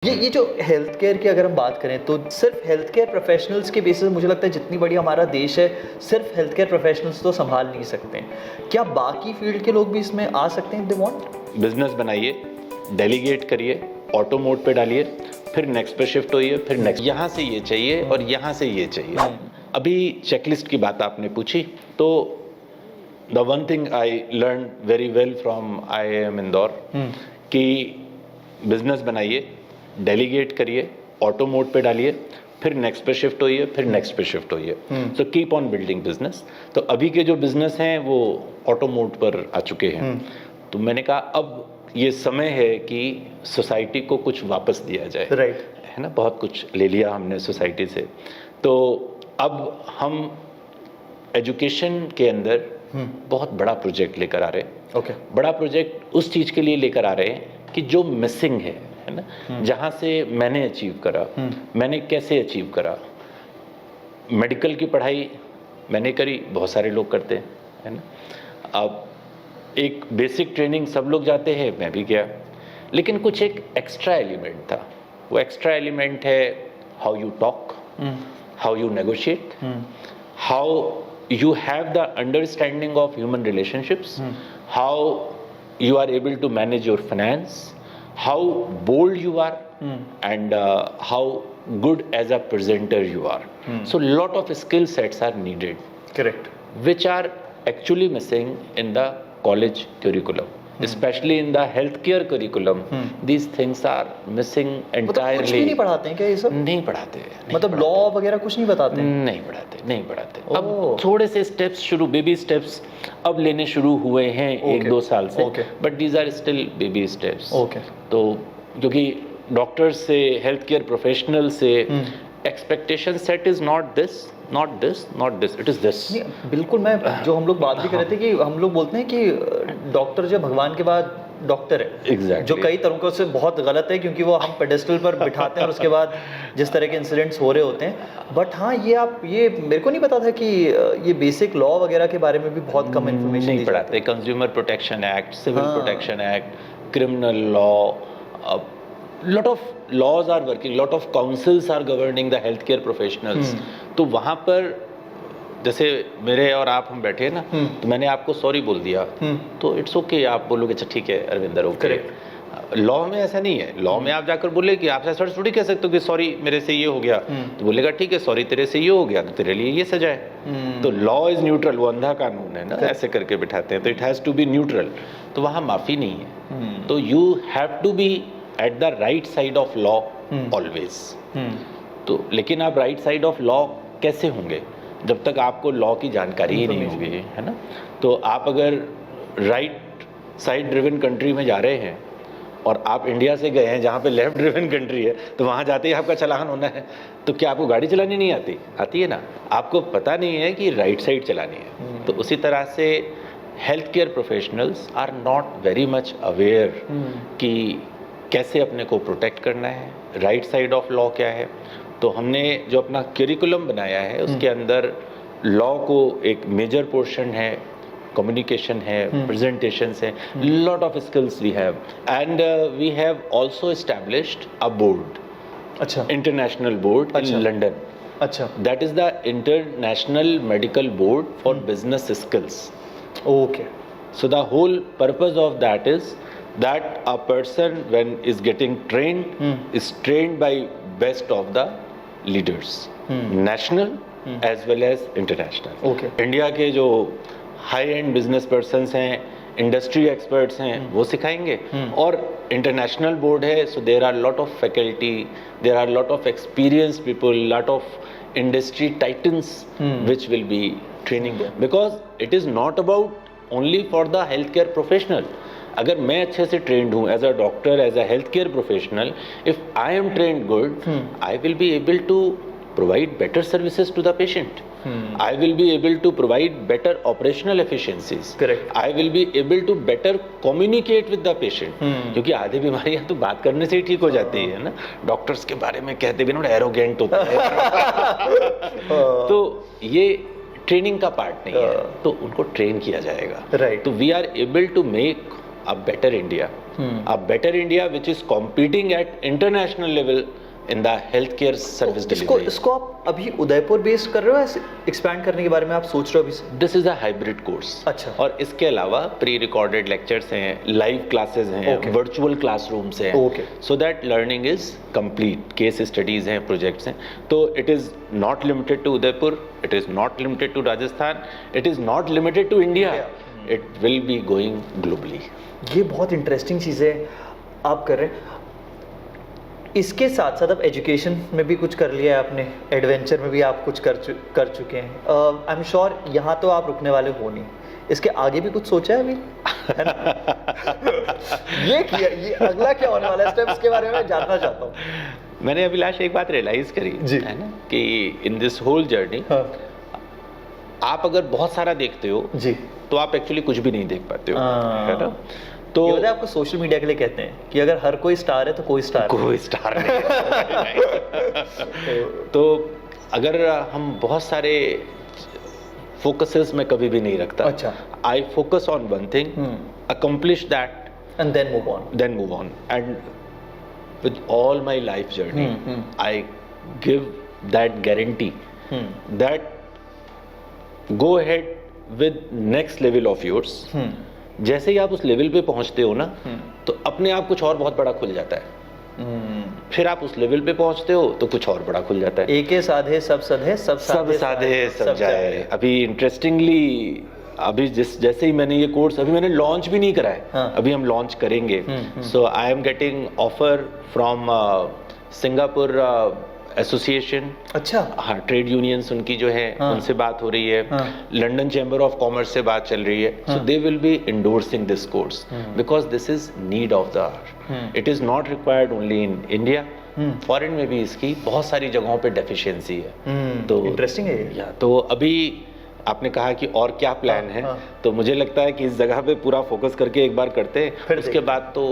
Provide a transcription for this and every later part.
ये जो health care की अगर हम बात करें तो सिर्फ हेल्थ केयर प्रोफेशनल्स के बेसिस मुझे लगता है जितनी बड़ी हमारा देश है सिर्फ हेल्थ केयर प्रोफेशनल्स तो संभाल नहीं सकते हैं। क्या बाकी फील्ड के लोग भी इसमें आ सकते हैं इफ दे वांट? बिजनेस बनाइए, डेलीगेट करिए, ऑटो मोड पे डालिए, फिर नेक्स्ट पे शिफ्ट होइए, फिर नेक्स्ट, यहाँ से ये चाहिए और यहाँ से ये चाहिए। अभी चेकलिस्ट की बात आपने पूछी, तो the one thing I learn very well from IIM Indore कि बिजनेस बनाइए, डेलीगेट करिए, ऑटो मोड पे डालिए, फिर नेक्स्ट पे शिफ्ट होइए, फिर नेक्स्ट पे शिफ्ट होइए। So keep on building business. तो अभी के जो बिजनेस हैं वो ऑटो मोड पर आ चुके हैं। तो मैंने कहा अब ये समय है कि सोसाइटी को कुछ वापस दिया जाए, राइट, है ना। बहुत कुछ ले लिया हमने सोसाइटी से, तो अब हम एजुकेशन के अंदर बहुत बड़ा प्रोजेक्ट लेकर आ रहे हैं। ओके, बड़ा प्रोजेक्ट उस चीज़ के लिए लेकर आ रहे हैं कि जो मिसिंग है ना, जहाँ से मैंने अचीव करा, मैंने कैसे अचीव करा। मेडिकल की पढ़ाई मैंने करी, बहुत सारे लोग करते हैं, है ना। अब एक बेसिक ट्रेनिंग सब लोग जाते हैं, मैं भी गया, लेकिन कुछ एक एक्स्ट्रा एलिमेंट था। वो एक्स्ट्रा एलिमेंट है how you talk, how you negotiate, how you have the understanding of human relationships, how you are able to manage your finance, how bold you are, and how good as a presenter you are. So lot of skill sets are needed, correct, which are actually missing in the college curriculum. Especially in the healthcare curriculum, these things are missing entirely. कुछ भी नहीं पढ़ाते हैं क्या ये सब? नहीं पढ़ाते हैं, मतलब लॉ वगैरह कुछ नहीं बताते हैं? नहीं पढ़ाते। अब थोड़े से स्टेप्स शुरू, बेबी स्टेप्स अब लेने शुरू हुए हैं 1-2 साल से, but these are still baby steps. Okay, तो क्योंकि डॉक्टर से, हेल्थ केयर प्रोफेशनल से expectation set is not this, it is this. बिल्कुल। मैं जो हम लोग बात भी कर रहे थे कि हम लोग बोलते हैं कि डॉक्टर जो भगवान के बाद डॉक्टर है, Exactly. जो कई तरीकों से बहुत गलत है, क्योंकि वो हम पेडेस्टल पर बिठाते हैं और उसके बाद जिस तरह के इंसिडेंट्स हो रहे होते हैं। बट हाँ, ये मेरे को नहीं पता था कि ये बेसिक लॉ वगैरह के बारे में भी बहुत कम इन्फॉर्मेशन नहीं पढ़ाते। Consumer protection act, civil protection act, criminal law, lot of laws are working, lot of councils are governing the healthcare professionals. तो वहाँ पर जैसे मेरे और आप हम बैठे हैं ना, तो मैंने आपको सॉरी बोल दिया, तो इट्स ओके, आप बोलोगे अच्छा ठीक है अरविंदर, ओके। लॉ में ऐसा नहीं है। लॉ में आप जाकर बोले कि आप ऐसा थोड़ी कह सकते हो कि सॉरी मेरे से ये हो गया, तो बोलेगा ठीक है सॉरी तेरे से ये हो गया, तो तेरे लिए ये सजा है। तो लॉ इज न्यूट्रल, वो अंधा कानून है ना, ऐसे करके बिठाते हैं, तो it has to be neutral. तो वहाँ माफ़ी नहीं है। तो you have to be at the right side of law always. तो लेकिन आप राइट साइड ऑफ लॉ कैसे होंगे जब तक आपको लॉ की जानकारी ही नहीं होगी, है ना। तो आप अगर राइट साइड ड्रिवन कंट्री में जा रहे हैं और आप इंडिया से गए हैं जहाँ पे लेफ्ट ड्रिवन कंट्री है, तो वहाँ जाते ही आपका चालान होना है, तो क्या आपको गाड़ी चलानी नहीं आती? आती है ना। आपको पता नहीं है कि राइट साइड चलानी है। तो उसी तरह से health care professionals are not very much aware कि कैसे अपने को प्रोटेक्ट करना है, राइट साइड ऑफ लॉ क्या है। तो हमने जो अपना करिकुलम बनाया है उसके अंदर लॉ को एक मेजर पोर्शन है, कम्युनिकेशन है, प्रेजेंटेशंस है, lot of skills we have, and we have also established a board, अच्छा, इंटरनेशनल बोर्ड इन लंदन। अच्छा, that is the international medical board for business skills. Okay, so the whole purpose of that is that a person when is getting trained is trained by best of the leaders, national as well as international. Okay. India के जो high end business persons हैं, industry experts हैं, वो सिखाएंगे। और international board है, so there are lot of faculty, there are lot of experience people, lot of industry titans which will be training them, because it is not about only for the healthcare professional. अगर मैं अच्छे से trained हूँ as a doctor, as a health care professional, if I am trained good, I will be able to provide better services to the patient. I will be able to provide better operational efficiencies. Correct. I will be able to better communicate with the patient. क्योंकि आधी बीमारियां तो बात करने से ही ठीक हो जाती है ना. डॉक्टर्स के बारे में कहते भी ना एरोगेंट होते हैं. तो ये ट्रेनिंग का पार्ट नहीं है, तो उनको ट्रेन किया जाएगा. Right. तो we are able to make a better India, a better India which is competing at international level in the healthcare service delivery. इसको आप अभी उदयपुर बेस्ड कर रहे हो या एक्सपैंड करने के बारे में आप सोच रहे हो अभी से? This is a hybrid course. अच्छा। और इसके अलावा प्री रिकॉर्डेड लेक्चर्स हैं, लाइव क्लासेस हैं, वर्चुअल क्लासरूम्स हैं, so that learning is complete, case studies हैं, प्रोजेक्ट्स हैं. तो it is not limited to Udaipur, it is not limited to Rajasthan, it is not limited to India, it will be going globally. ये बहुत interesting चीज़ें आप कर रहे हैं. इसके साथ साथ आप एजुकेशन में भी कुछ कर लिया है आपने, एडवेंचर में भी आप कुछ कर चुके हैं. आई एम श्योर यहाँ तो आप रुकने वाले हो नहीं, इसके आगे भी कुछ सोचा है अभी? है ना? ये अगला क्या होने वाला है स्टेप, इसके बारे में जानना चाहता हूँ. मैंने अभिलाष एक बात रियलाइज करी है ना कि इन दिस होल जर्नी आप अगर बहुत सारा देखते हो जी तो आप एक्चुअली कुछ भी नहीं देख पाते हो, है ना. तो ये आपको सोशल मीडिया के लिए कहते हैं कि अगर हर कोई स्टार है तो कोई स्टार नहीं. तो अगर हम बहुत सारे फोकसेस में कभी भी नहीं रखता. अच्छा. I focus on one thing, accomplish that and then move on. And with all my life journey, I give that guarantee that go ahead with next level of yours. जैसे ही आप उस लेवल पे पहुंचते हो ना, तो अपने आप कुछ और बहुत बड़ा खुल जाता है. फिर आप उस लेवल पे पहुंचते हो तो कुछ और बड़ा खुल जाता है. एके साधे सब सधे, सब साधे सब जाए. अभी इंटरेस्टिंगली अभी जैसे ही मैंने ये कोर्स अभी मैंने लॉन्च भी नहीं करा है, अभी हम लॉन्च करेंगे. So I am getting offer from Singapore association. अच्छा. हाँ, ट्रेड यूनियंस उनकी जो है उनसे बात हो रही है. लंदन चैम्बर ऑफ कॉमर्स से बात चल रही है. So they will be endorsing this course because this is need of the hour. It is not required only in India, foreign में भी इसकी बहुत सारी जगहों पे डेफिशिएंसी है. तो इंटरेस्टिंग है. तो अभी आपने कहा कि और क्या प्लान है, तो मुझे लगता है कि इस जगह पे पूरा फोकस करके एक बार करते हैं, फिर उसके बाद तो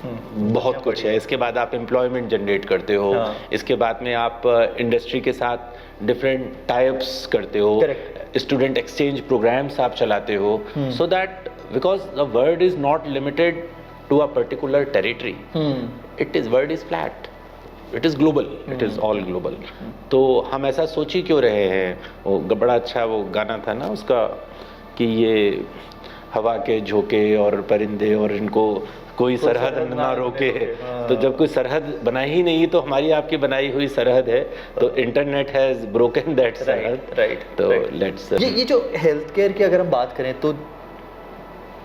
बहुत कुछ है. इसके बाद आप एम्प्लॉयमेंट जनरेट करते हो. इसके बाद में आप इंडस्ट्री के साथ डिफरेंट टाइप्स करते हो, स्टूडेंट एक्सचेंज प्रोग्राम्स आप चलाते हो, so that because the world is not limited to a particular territory, it is world is flat, it is global, it is all global. तो हम ऐसा सोच ही क्यों रहे हैं. वो बड़ा अच्छा वो गाना था ना उसका कि ये हवा के झोंके और परिंदे और इनको कोई सरहद ना रोके. तो जब कोई सरहद बनाई ही नहीं तो हमारी आपकी बनाई हुई सरहद है. तो इंटरनेट हैज ब्रोकन दैट सरहद. राइट. तो लेट्स ये जो हेल्थ केयर की अगर हम बात करें तो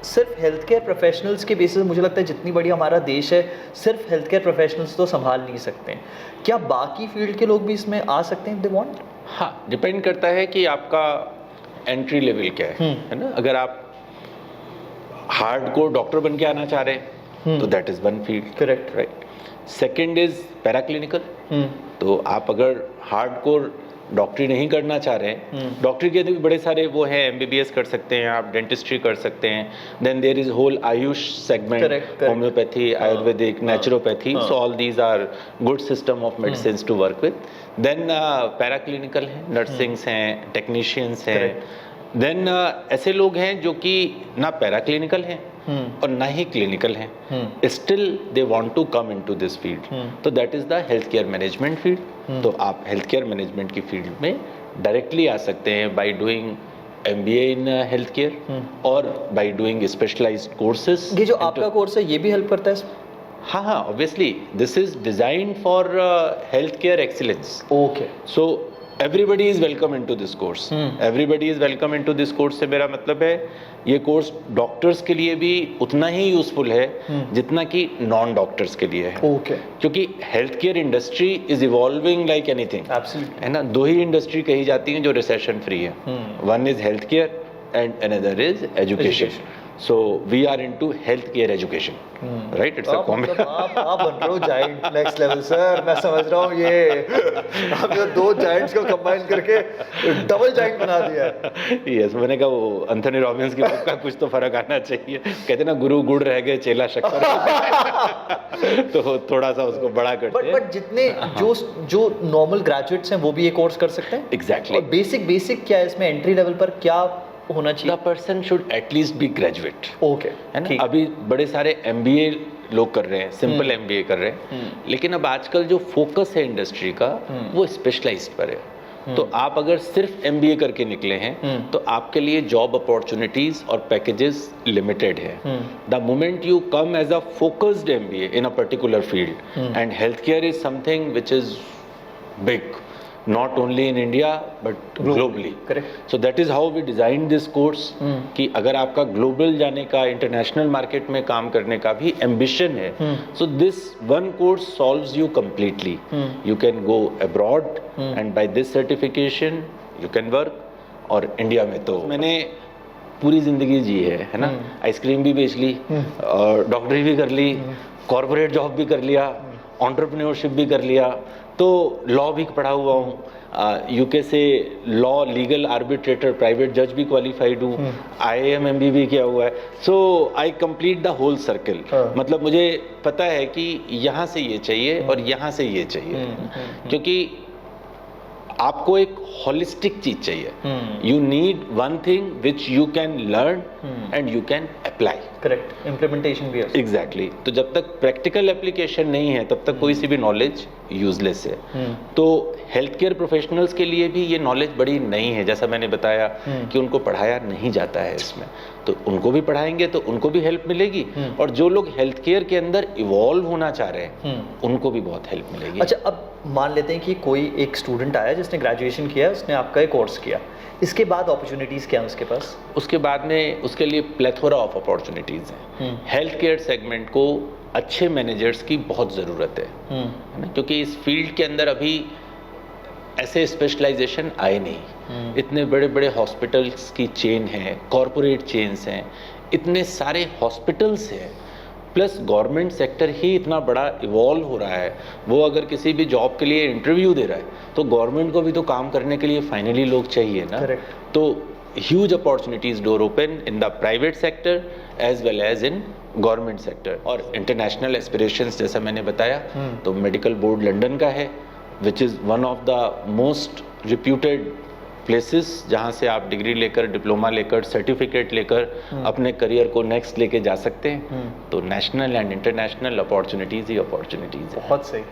सिर्फ हेल्थ केयर प्रोफेशनल्स के बेसिस मुझे लगता है जितनी बड़ी हमारा देश है, सिर्फ हेल्थ केयर प्रोफेशनल्स तो संभाल नहीं सकते. क्या बाकी फील्ड के लोग भी इसमें आ सकते हैं, दे वांट? हाँ, डिपेंड करता है कि आपका एंट्री लेवल क्या है ना. अगर आप हार्डकोर डॉक्टर बन के आना चाह रहे हैं तो that is one field. Correct. Right. Second is paraclinical. तो आप अगर हार्डकोर डॉक्टरी नहीं करना चाह रहे हैं, डॉक्टरी के भी बड़े सारे वो हैं, एमबीबीएस कर सकते हैं आप, डेंटिस्ट्री कर सकते हैं. Then there is whole Ayush segment, homeopathy, Ayurvedic, naturopathy. So all these are good system of medicine to work with. Then paraclinical हैं, नर्सिंग्स हैं, टेक्नीशियंस हैं. देन ऐसे लोग हैं जो कि ना पैराक्लिनिकल हैं और ना ही क्लिनिकल हैं, still they want to come into this field. तो that is the health care management field. तो आप हेल्थ केयर मैनेजमेंट की फील्ड में डायरेक्टली आ सकते हैं by doing MBA in health care और बाय डूइंग स्पेशलाइज्ड कोर्सेज. ये जो आपका कोर्स है ये भी हेल्प करता है? हाँ, obviously this is designed for health care excellence. Okay. So everybody is welcome into this course. Everybody is welcome into this course से मेरा मतलब है ये कोर्स डॉक्टर्स के लिए भी उतना ही यूजफुल है जितना कि नॉन डॉक्टर्स के लिए है. ओके. क्योंकि health care industry is evolving like anything. Absolutely. है ना. दो ही इंडस्ट्री कही जाती हैं जो रिसेशन फ्री है. One is health care and another is education. So we are into healthcare education, right? It's a combination. आप बन रहे हो जाइंट नेक्स्ट लेवल सर. मैं समझ रहा हूँ ये आप जो दो जाइंट्स को कंबाइन करके डबल जाइंट बना दिया है. Yes, मैंने कहा वो एंथनी रॉबिन्स की बुक का कुछ तो फर्क आना चाहिए. कहते ना गुरु गुड़ रह गए चेला शक्कर. तो थोड़ा सा उसको बड़ा करते हैं. बट जितने जो नॉर्मल ग्रेजुएट्स हैं वो भी ये कोर्स कर सकते हैं. Exactly. और बेसिक क्या है इसमें एंट्री लेवल पर क्या होना द चाहिए? Person should at least be graduate, okay, है ना। ठीक। अभी बड़े सारे MBA लोग कर रहे हैं, सिंपल MBA कर रहे हैं, लेकिन अब आजकल जो फोकस है इंडस्ट्री का वो स्पेशलाइज्ड पर है। तो आप अगर सिर्फ MBA करके निकले हैं तो आपके लिए जॉब अपॉर्चुनिटीज और पैकेजेस लिमिटेड है। The moment you come as a focused MBA in a particular field, and health care is something which is big, not only in India but globally. Correct. So that is how we designed this course कि अगर आपका global जाने का, international market में काम करने का भी ambition है, so this one course solves you completely. You can go abroad and by this certification you can work. और इंडिया में तो मैंने पूरी जिंदगी जी है ना। आइसक्रीम भी बेच ली, और डॉक्टरी भी कर ली, कॉर्पोरेट जॉब भी कर लिया, एंटरप्रेन्योरशिप भी कर लिया, तो लॉ भी पढ़ा हुआ हूँ, यूके से लॉ लीगल आर्बिट्रेटर प्राइवेट जज भी क्वालिफाइड हूँ, IIM MBA भी किया हुआ है। So I complete the whole circle. मतलब मुझे पता है कि यहाँ से ये चाहिए और यहाँ से ये चाहिए, क्योंकि आपको एक होलिस्टिक चीज चाहिए। You need one thing which you can learn and you can apply. Correct, implementation भी है। एग्जैक्टली। तो जब तक प्रैक्टिकल एप्लीकेशन नहीं है तब तक कोई सी भी नॉलेज यूजलेस है। तो हेल्थ केयर प्रोफेशनल्स के लिए भी ये नॉलेज बड़ी नई है, जैसा मैंने बताया कि उनको पढ़ाया नहीं जाता है इसमें, तो उनको भी पढ़ाएंगे तो उनको भी हेल्प मिलेगी, और जो लोग हेल्थ केयर के अंदर इवॉल्व होना चाह रहे हैं उनको भी बहुत हेल्प मिलेगी। अच्छा, अब मान लेते हैं कि कोई एक स्टूडेंट आया जिसने ग्रेजुएशन किया, उसने आपका एक कोर्स किया, इसके बाद अपॉर्चुनिटीज़ क्या है उसके पास? उसके बाद में उसके लिए प्लेथोरा ऑफ अपॉर्चुनिटीज़ हैं। हेल्थ केयर सेगमेंट को अच्छे मैनेजर्स की बहुत ज़रूरत है ना, क्योंकि इस फील्ड के अंदर अभी ऐसे स्पेशलाइजेशन आए नहीं। इतने बड़े बड़े हॉस्पिटल्स की चेन है, कॉरपोरेट चेन्स हैं, इतने सारे हॉस्पिटल्स हैं, प्लस गवर्नमेंट सेक्टर ही इतना बड़ा इवॉल्व हो रहा है। वो अगर किसी भी जॉब के लिए इंटरव्यू दे रहा है तो गवर्नमेंट को भी तो काम करने के लिए फाइनली लोग चाहिए ना। Correct. तो huge opportunities door open in the private sector as well as in government sector. और इंटरनेशनल एस्पिरेशंस जैसा मैंने बताया, तो मेडिकल बोर्ड लंदन का है, which is one of the most reputed places जहाँ से आप डिग्री लेकर, डिप्लोमा लेकर, सर्टिफिकेट लेकर अपने करियर को नेक्स्ट लेके जा सकते हैं। तो national and international opportunities he opportunities है। बहुत सही।